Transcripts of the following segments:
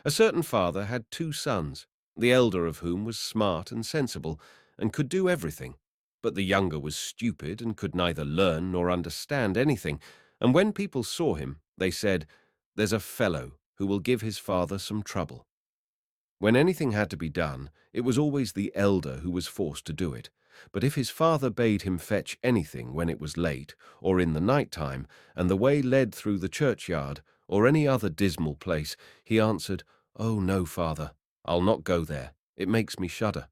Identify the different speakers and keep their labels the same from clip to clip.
Speaker 1: A certain father had two sons, the elder of whom was smart and sensible, and could do everything. But the younger was stupid and could neither learn nor understand anything, and when people saw him, they said, "There's a fellow who will give his father some trouble." When anything had to be done, it was always the elder who was forced to do it. But if his father bade him fetch anything when it was late, or in the night time, and the way led through the churchyard, or any other dismal place, he answered, "Oh, no, father, I'll not go there. It makes me shudder."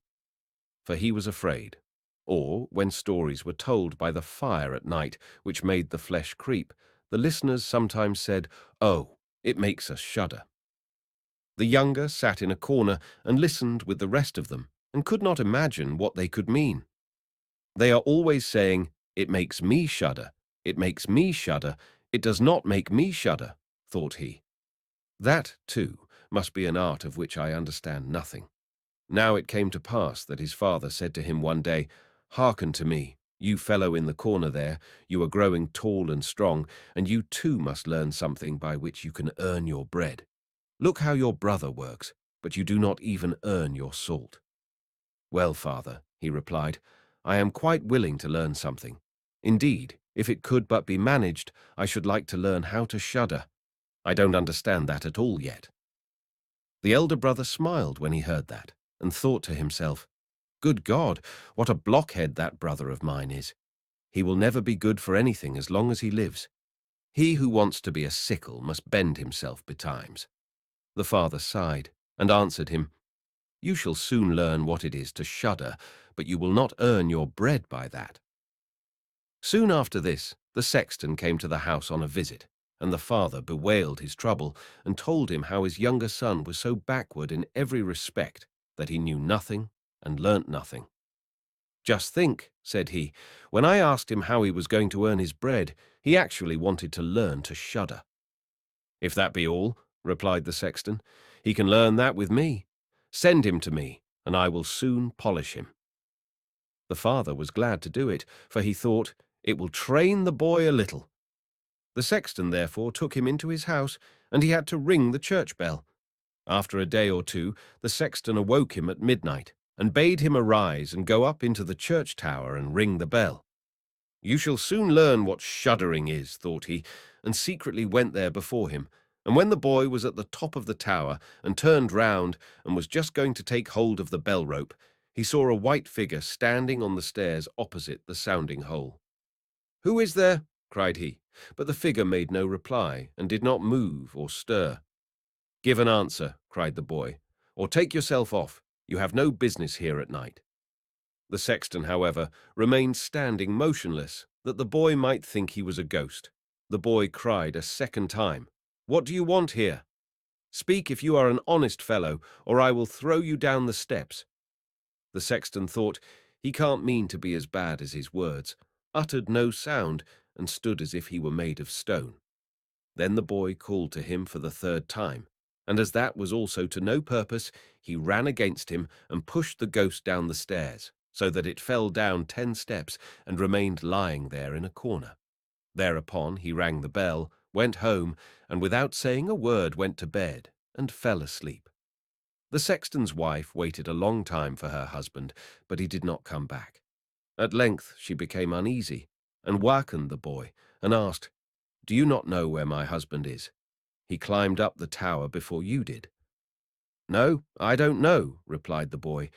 Speaker 1: For he was afraid. Or, when stories were told by the fire at night, which made the flesh creep, the listeners sometimes said, "Oh, it makes us shudder." The younger sat in a corner and listened with the rest of them, and could not imagine what they could mean. "They are always saying, 'It makes me shudder. It makes me shudder. It does not make me shudder,'" thought he. "That, too, must be an art of which I understand nothing." Now it came to pass that his father said to him one day, "Hearken to me, you fellow in the corner there. You are growing tall and strong, and you too must learn something by which you can earn your bread. Look how your brother works, but you do not even earn your salt." "Well, father," he replied, "I am quite willing to learn something. Indeed, if it could but be managed, I should like to learn how to shudder. I don't understand that at all yet." The elder brother smiled when he heard that, and thought to himself, "Good God, what a blockhead that brother of mine is. He will never be good for anything as long as he lives. He who wants to be a sickle must bend himself betimes." The father sighed, and answered him, "You shall soon learn what it is to shudder, but you will not earn your bread by that." Soon after this, the sexton came to the house on a visit, and the father bewailed his trouble, and told him how his younger son was so backward in every respect that he knew nothing and learnt nothing. "Just think," said he, "when I asked him how he was going to earn his bread, he actually wanted to learn to shudder." "If that be all," replied the sexton, "he can learn that with me. Send him to me, and I will soon polish him." The father was glad to do it, for he thought, "It will train the boy a little." The sexton therefore took him into his house, and he had to ring the church bell. After a day or two, the sexton awoke him at midnight, and bade him arise and go up into the church tower and ring the bell. "You shall soon learn what shuddering is," thought he, and secretly went there before him. And when the boy was at the top of the tower, and turned round, and was just going to take hold of the bell rope, he saw a white figure standing on the stairs opposite the sounding hole. "Who is there?" cried he, but the figure made no reply, and did not move or stir. "Give an answer," cried the boy, "or take yourself off. You have no business here at night." The sexton, however, remained standing motionless, that the boy might think he was a ghost. The boy cried a second time, "What do you want here? Speak if you are an honest fellow, or I will throw you down the steps." The sexton thought, "He can't mean to be as bad as his words," uttered no sound, and stood as if he were made of stone. Then the boy called to him for the third time, and as that was also to no purpose, he ran against him and pushed the ghost down the stairs, so that it fell down 10 steps and remained lying there in a corner. Thereupon he rang the bell, went home, and without saying a word went to bed and fell asleep. The sexton's wife waited a long time for her husband, but he did not come back. At length she became uneasy, and wakened the boy, and asked, "Do you not know where my husband is? He climbed up the tower before you did." "No, I don't know," replied the boy,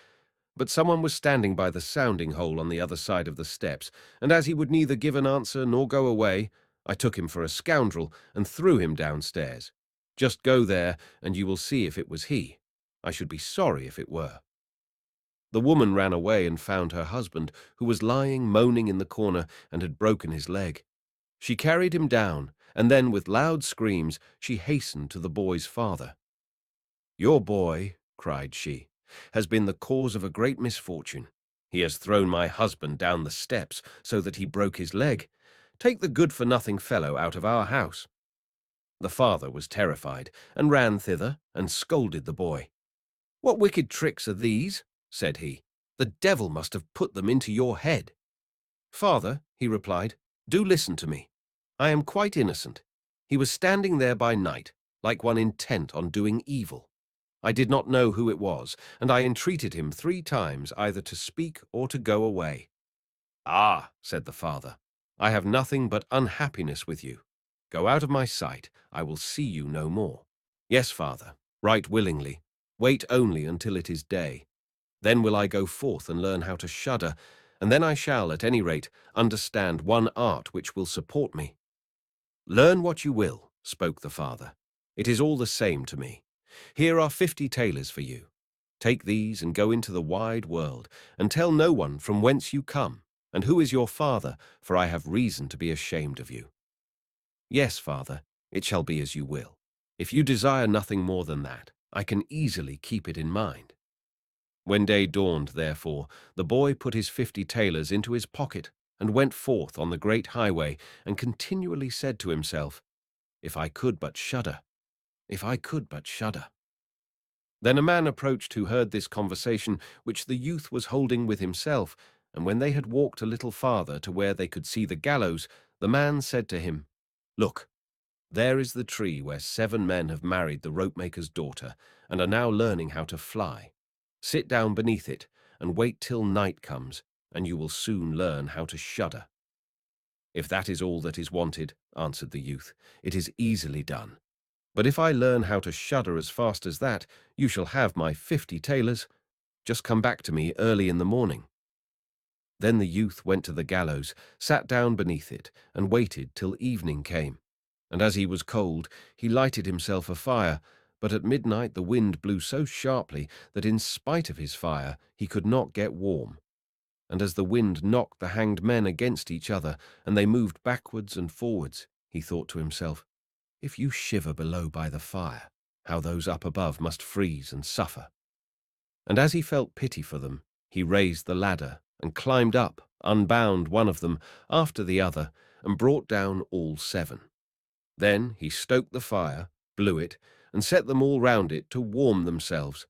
Speaker 1: "but someone was standing by the sounding hole on the other side of the steps, and as he would neither give an answer nor go away, I took him for a scoundrel and threw him downstairs. Just go there, and you will see if it was he. I should be sorry if it were." The woman ran away and found her husband, who was lying moaning in the corner and had broken his leg. She carried him down, and then with loud screams she hastened to the boy's father. "Your boy," cried she, "has been the cause of a great misfortune. He has thrown my husband down the steps so that he broke his leg. Take the good-for-nothing fellow out of our house." The father was terrified, and ran thither and scolded the boy. "What wicked tricks are these?" said he. "The devil must have put them into your head." "Father," he replied, "do listen to me. I am quite innocent. He was standing there by night, like one intent on doing evil. I did not know who it was, and I entreated him 3 times either to speak or to go away. "Ah," said the father, "I have nothing but unhappiness with you. Go out of my sight, I will see you no more." "Yes, father, right willingly. Wait only until it is day. Then will I go forth and learn how to shudder, and then I shall, at any rate, understand one art which will support me." "Learn what you will," spoke the father. "It is all the same to me. Here are 50 tailors for you. Take these and go into the wide world, and tell no one from whence you come, and who is your father, for I have reason to be ashamed of you." "Yes, father, it shall be as you will. If you desire nothing more than that, I can easily keep it in mind." When day dawned, therefore, the boy put his 50 tailors into his pocket and went forth on the great highway and continually said to himself, "If I could but shudder, if I could but shudder." Then a man approached who heard this conversation which the youth was holding with himself, and when they had walked a little farther to where they could see the gallows, the man said to him, "Look, there is the tree where 7 men have married the ropemaker's daughter and are now learning how to fly. Sit down beneath it and wait till night comes, and you will soon learn how to shudder." "If that is all that is wanted," answered the youth, "it is easily done. But if I learn how to shudder as fast as that, you shall have my 50 tailors. Just come back to me early in the morning." Then the youth went to the gallows, sat down beneath it, and waited till evening came. And as he was cold, he lighted himself a fire, but at midnight the wind blew so sharply that in spite of his fire he could not get warm. And as the wind knocked the hanged men against each other, and they moved backwards and forwards, he thought to himself, "If you shiver below by the fire, how those up above must freeze and suffer." And as he felt pity for them, he raised the ladder and climbed up, unbound one of them after the other, and brought down all 7. Then he stoked the fire, blew it, and set them all round it to warm themselves.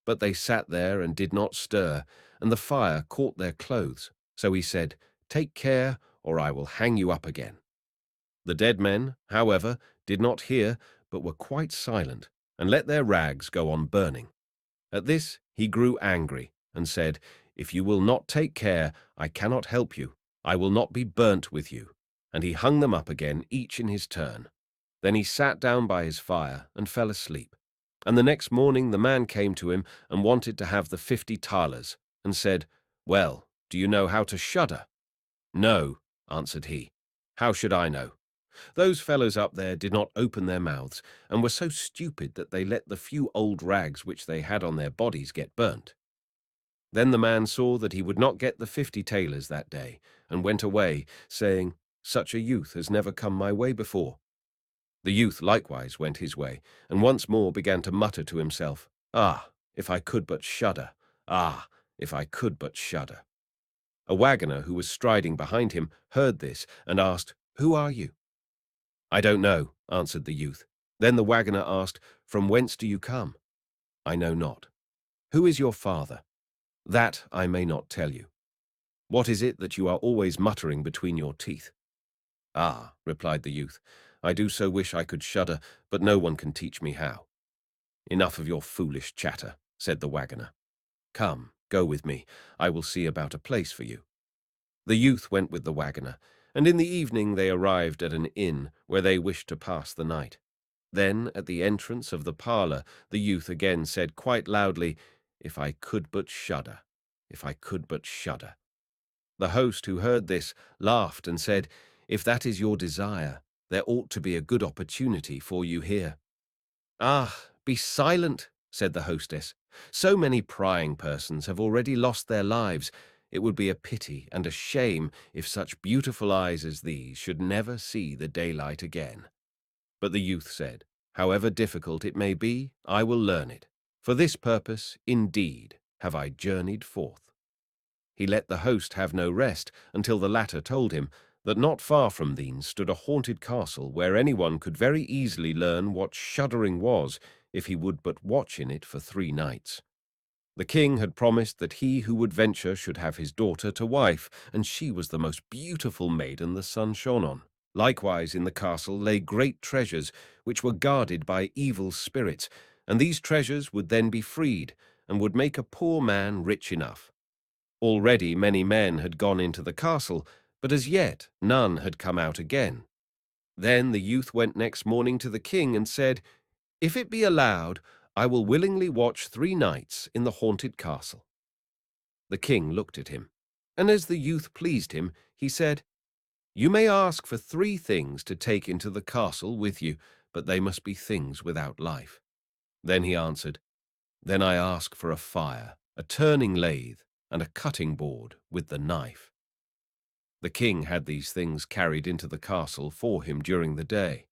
Speaker 1: But they sat there and did not stir, and the fire caught their clothes. So he said, "Take care, or I will hang you up again." The dead men, however, did not hear, but were quite silent, and let their rags go on burning. At this he grew angry, and said, "If you will not take care, I cannot help you. I will not be burnt with you." And he hung them up again, each in his turn. Then he sat down by his fire and fell asleep. And the next morning the man came to him and wanted to have the 50 thalers, and said, "Well, do you know how to shudder?" "No," answered he. "How should I know? Those fellows up there did not open their mouths, and were so stupid that they let the few old rags which they had on their bodies get burnt." Then the man saw that he would not get the 50 tailors that day, and went away, saying, "Such a youth has never come my way before." The youth likewise went his way, and once more began to mutter to himself, "Ah, if I could but shudder! Ah, if I could but shudder!" A wagoner who was striding behind him heard this, and asked, "Who are you?" "I don't know," answered the youth. Then the wagoner asked, "From whence do you come?" "I know not." "Who is your father?" "That I may not tell you." "What is it that you are always muttering between your teeth?" "Ah," replied the youth, "I do so wish I could shudder, but no one can teach me how." "Enough of your foolish chatter," said the wagoner. "Come, go with me. I will see about a place for you." The youth went with the wagoner, and in the evening they arrived at an inn where they wished to pass the night. Then, at the entrance of the parlour, the youth again said quite loudly, "If I could but shudder, if I could but shudder." The host, who heard this, laughed and said, "If that is your desire, there ought to be a good opportunity for you here." "Ah, be silent," said the hostess. "So many prying persons have already lost their lives. It would be a pity and a shame if such beautiful eyes as these should never see the daylight again." But the youth said, "However difficult it may be, I will learn it. For this purpose, indeed, have I journeyed forth." He let the host have no rest until the latter told him that not far from these stood a haunted castle where anyone could very easily learn what shuddering was if he would but watch in it for 3 nights. The king had promised that he who would venture should have his daughter to wife, and she was the most beautiful maiden the sun shone on. Likewise in the castle lay great treasures which were guarded by evil spirits, and these treasures would then be freed and would make a poor man rich enough. Already many men had gone into the castle, but as yet none had come out again. Then the youth went next morning to the king and said, "If it be allowed, I will willingly watch 3 nights in the haunted castle." The king looked at him, and as the youth pleased him, he said, "You may ask for 3 things to take into the castle with you, but they must be things without life." Then he answered, "Then I ask for a fire, a turning lathe, and a cutting board with the knife." The king had these things carried into the castle for him during the day.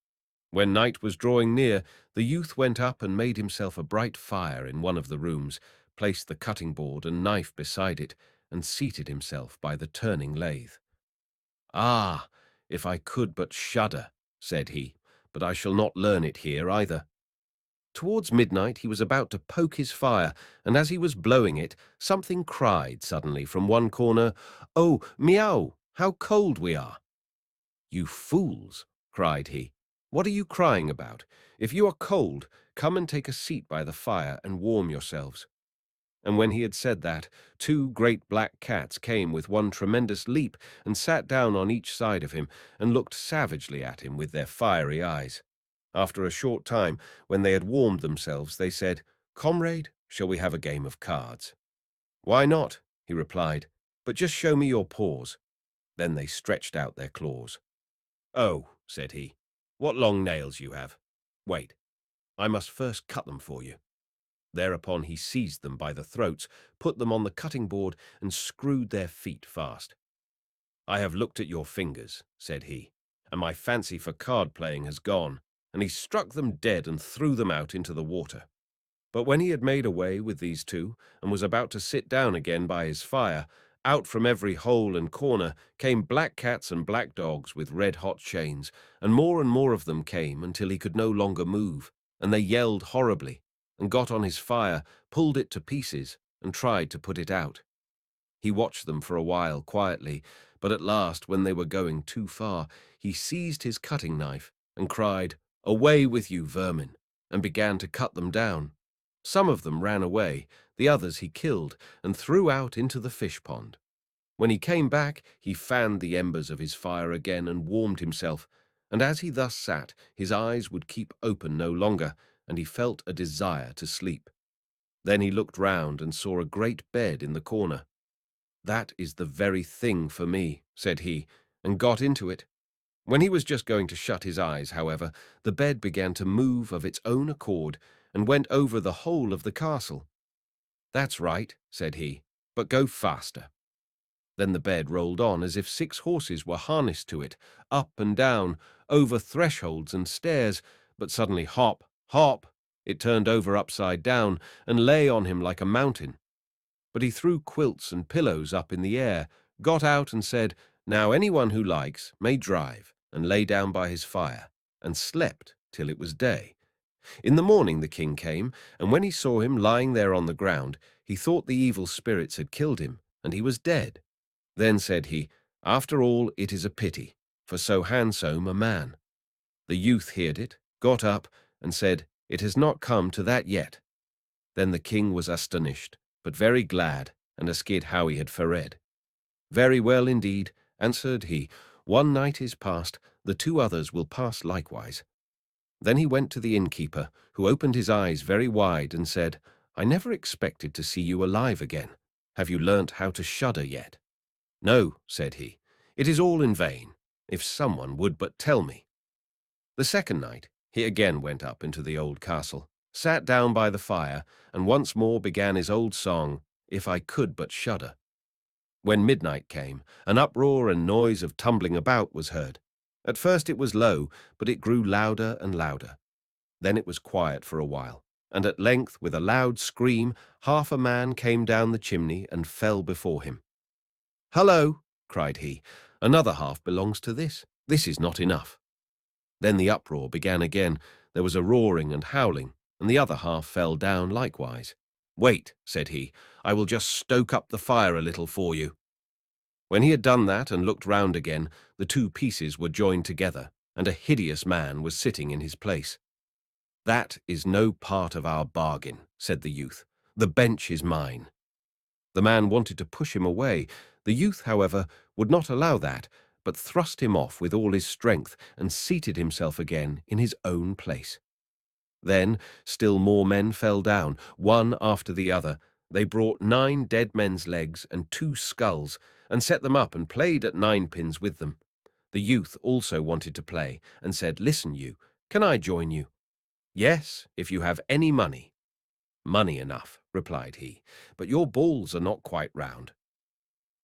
Speaker 1: When night was drawing near, the youth went up and made himself a bright fire in one of the rooms, placed the cutting board and knife beside it, and seated himself by the turning lathe. "Ah, if I could but shudder," said he, "but I shall not learn it here either." Towards midnight he was about to poke his fire, and as he was blowing it, something cried suddenly from one corner, "Oh, meow, how cold we are!" "You fools," cried he, "what are you crying about? If you are cold, come and take a seat by the fire and warm yourselves." And when he had said that, 2 great black cats came with one tremendous leap and sat down on each side of him and looked savagely at him with their fiery eyes. After a short time, when they had warmed themselves, they said, "Comrade, shall we have a game of cards?" "Why not?" he replied, "but just show me your paws." Then they stretched out their claws. "Oh," said he, "what long nails you have. Wait, I must first cut them for you." Thereupon he seized them by the throats, put them on the cutting board, and screwed their feet fast. "I have looked at your fingers," said he, "and my fancy for card-playing has gone," and he struck them dead and threw them out into the water. But when he had made away with these 2, and was about to sit down again by his fire, out from every hole and corner came black cats and black dogs with red-hot chains, and more of them came until he could no longer move, and they yelled horribly, and got on his fire, pulled it to pieces, and tried to put it out. He watched them for a while quietly, but at last, when they were going too far, he seized his cutting knife and cried, "Away with you, vermin," and began to cut them down. Some of them ran away, the others he killed and threw out into the fish pond. When he came back, he fanned the embers of his fire again and warmed himself, and as he thus sat, his eyes would keep open no longer, and he felt a desire to sleep. Then he looked round and saw a great bed in the corner. "That is the very thing for me," said he, and got into it. When he was just going to shut his eyes, however, the bed began to move of its own accord and went over the whole of the castle. "That's right," said he, "but go faster." Then the bed rolled on as if 6 horses were harnessed to it, up and down, over thresholds and stairs, but suddenly hop, hop, it turned over upside down and lay on him like a mountain. But he threw quilts and pillows up in the air, got out and said, "Now anyone who likes may drive," and lay down by his fire, and slept till it was day. In the morning the king came, and when he saw him lying there on the ground, he thought the evil spirits had killed him, and he was dead. Then said he, "After all, it is a pity, for so handsome a man." The youth heard it, got up, and said, "It has not come to that yet." Then the king was astonished, but very glad, and asked how he had fared. "Very well indeed," answered he. "1 night is past, the 2 others will pass likewise." Then he went to the innkeeper, who opened his eyes very wide and said, "I never expected to see you alive again. Have you learnt how to shudder yet?" "No," said he, "it is all in vain. If someone would but tell me." The second night he again went up into the old castle, sat down by the fire, and once more began his old song, "If I could but shudder." When midnight came, an uproar and noise of tumbling about was heard. At first it was low, but it grew louder and louder. Then it was quiet for a while, and at length, with a loud scream, half a man came down the chimney and fell before him. "Hullo!" cried he, "another half belongs to this. This is not enough." Then the uproar began again. There was a roaring and howling, and the other half fell down likewise. "Wait," said he, "I will just stoke up the fire a little for you." When he had done that and looked round again, the 2 pieces were joined together, and a hideous man was sitting in his place. "That is no part of our bargain," said the youth. "The bench is mine." The man wanted to push him away. The youth, however, would not allow that, but thrust him off with all his strength and seated himself again in his own place. Then still more men fell down, one after the other. They brought 9 dead men's legs and 2 skulls, and set them up and played at ninepins with them. The youth also wanted to play, and said, "Listen, you, can I join you?" "Yes, if you have any money." "Money enough," replied he, "but your balls are not quite round."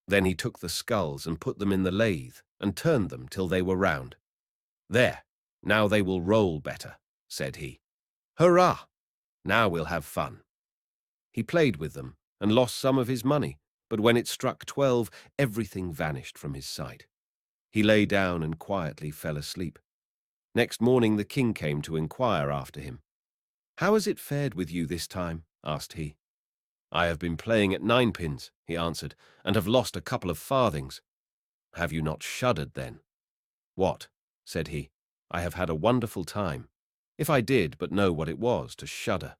Speaker 1: Then he took the skulls and put them in the lathe, and turned them till they were round. "There, now they will roll better," said he. "Hurrah! Now we'll have fun." He played with them, and lost some of his money, but when it struck 12, everything vanished from his sight. He lay down and quietly fell asleep. Next morning the king came to inquire after him. "How has it fared with you this time?" asked he. "I have been playing at ninepins," he answered, "and have lost a couple of farthings." "Have you not shuddered then?" "What?" said he. "I have had a wonderful time. If I did but know what it was to shudder."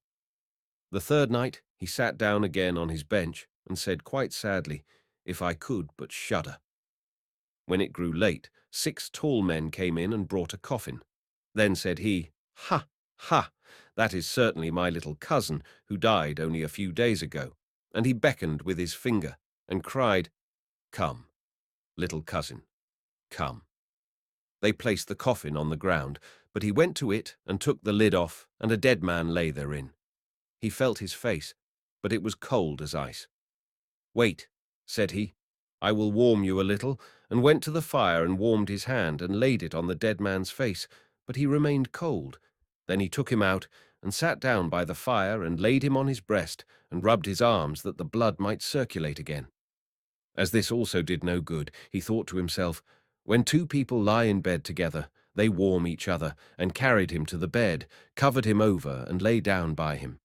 Speaker 1: The third night he sat down again on his bench and said quite sadly, "If I could but shudder." When it grew late, 6 tall men came in and brought a coffin. Then said he, "Ha, ha, that is certainly my little cousin, who died only a few days ago." And he beckoned with his finger and cried, "Come, little cousin, come." They placed the coffin on the ground, but he went to it and took the lid off, and a dead man lay therein. He felt his face, but it was cold as ice. "Wait," said he, "I will warm you a little," and went to the fire and warmed his hand and laid it on the dead man's face, but he remained cold. Then he took him out and sat down by the fire and laid him on his breast and rubbed his arms that the blood might circulate again. As this also did no good, he thought to himself, "When 2 people lie in bed together, they warm each other," and carried him to the bed, covered him over, and lay down by him.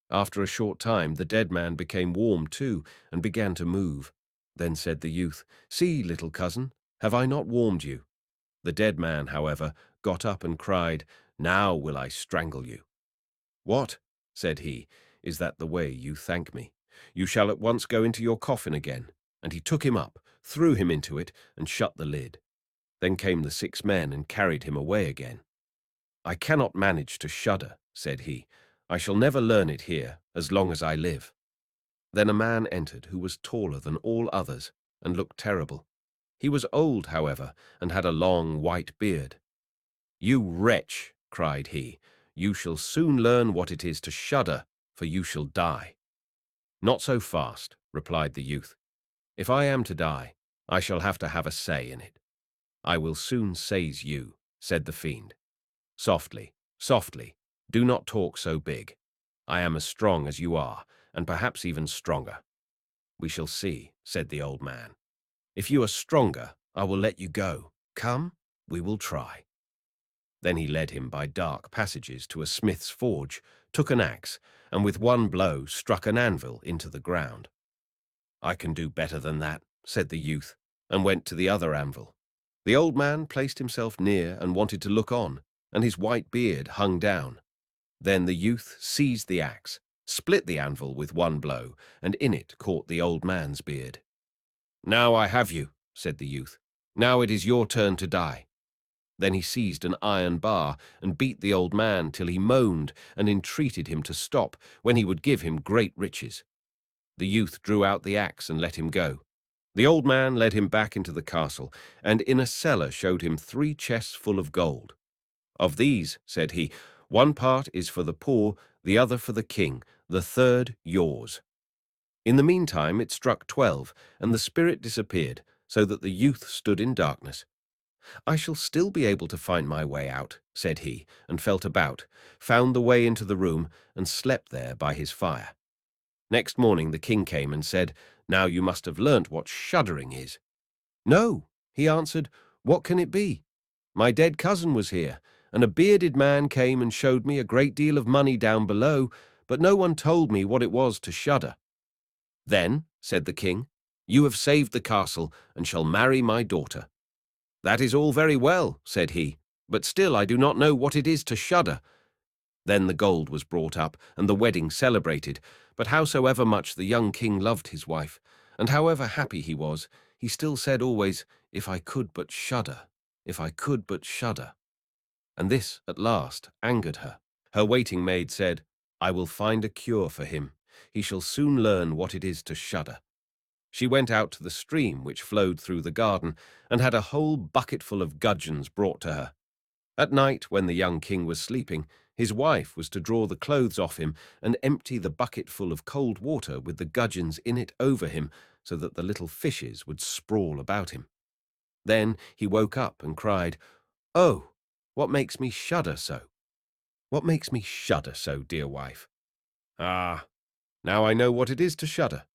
Speaker 1: After a short time the dead man became warm too, and began to move. Then said the youth, "See, little cousin, have I not warmed you?" The dead man, however, got up and cried, "Now will I strangle you." "What," said he, "is that the way you thank me? You shall at once go into your coffin again." And he took him up, threw him into it, and shut the lid. Then came the 6 men and carried him away again. "I cannot manage to shudder," said he. "I shall never learn it here as long as I live." Then a man entered who was taller than all others and looked terrible. He was old, however, and had a long white beard. "You wretch," cried he, "you shall soon learn what it is to shudder, for you shall die." "Not so fast," replied the youth. "If I am to die, I shall have to have a say in it." "I will soon seize you," said the fiend. "Softly, softly, do not talk so big. I am as strong as you are, and perhaps even stronger." "We shall see," said the old man. "If you are stronger, I will let you go. Come, we will try." Then he led him by dark passages to a smith's forge, took an axe, and with one blow struck an anvil into the ground. "I can do better than that," said the youth, and went to the other anvil. The old man placed himself near and wanted to look on, and his white beard hung down. Then the youth seized the axe, split the anvil with one blow, and in it caught the old man's beard. "Now I have you," said the youth. "Now it is your turn to die." Then he seized an iron bar and beat the old man till he moaned and entreated him to stop, when he would give him great riches. The youth drew out the axe and let him go. The old man led him back into the castle, and in a cellar showed him 3 chests full of gold. "Of these," said he, "one part is for the poor, the other for the king, the third yours." In the meantime it struck 12, and the spirit disappeared, so that the youth stood in darkness. "I shall still be able to find my way out," said he, and felt about, found the way into the room, and slept there by his fire. Next morning the king came and said, "Now you must have learnt what shuddering is." "No," he answered, "what can it be? My dead cousin was here, and a bearded man came and showed me a great deal of money down below, but no one told me what it was to shudder." "Then," said the king, "you have saved the castle and shall marry my daughter." "That is all very well," said he, "but still I do not know what it is to shudder." Then the gold was brought up, and the wedding celebrated. But howsoever much the young king loved his wife, and however happy he was, he still said always, "If I could but shudder, if I could but shudder." And this, at last, angered her. Her waiting maid said, "I will find a cure for him. He shall soon learn what it is to shudder." She went out to the stream which flowed through the garden, and had a whole bucketful of gudgeons brought to her. At night, when the young king was sleeping, his wife was to draw the clothes off him and empty the bucketful of cold water with the gudgeons in it over him, so that the little fishes would sprawl about him. Then he woke up and cried, "Oh, what makes me shudder so? What makes me shudder so, dear wife?" "Ah, now I know what it is to shudder,"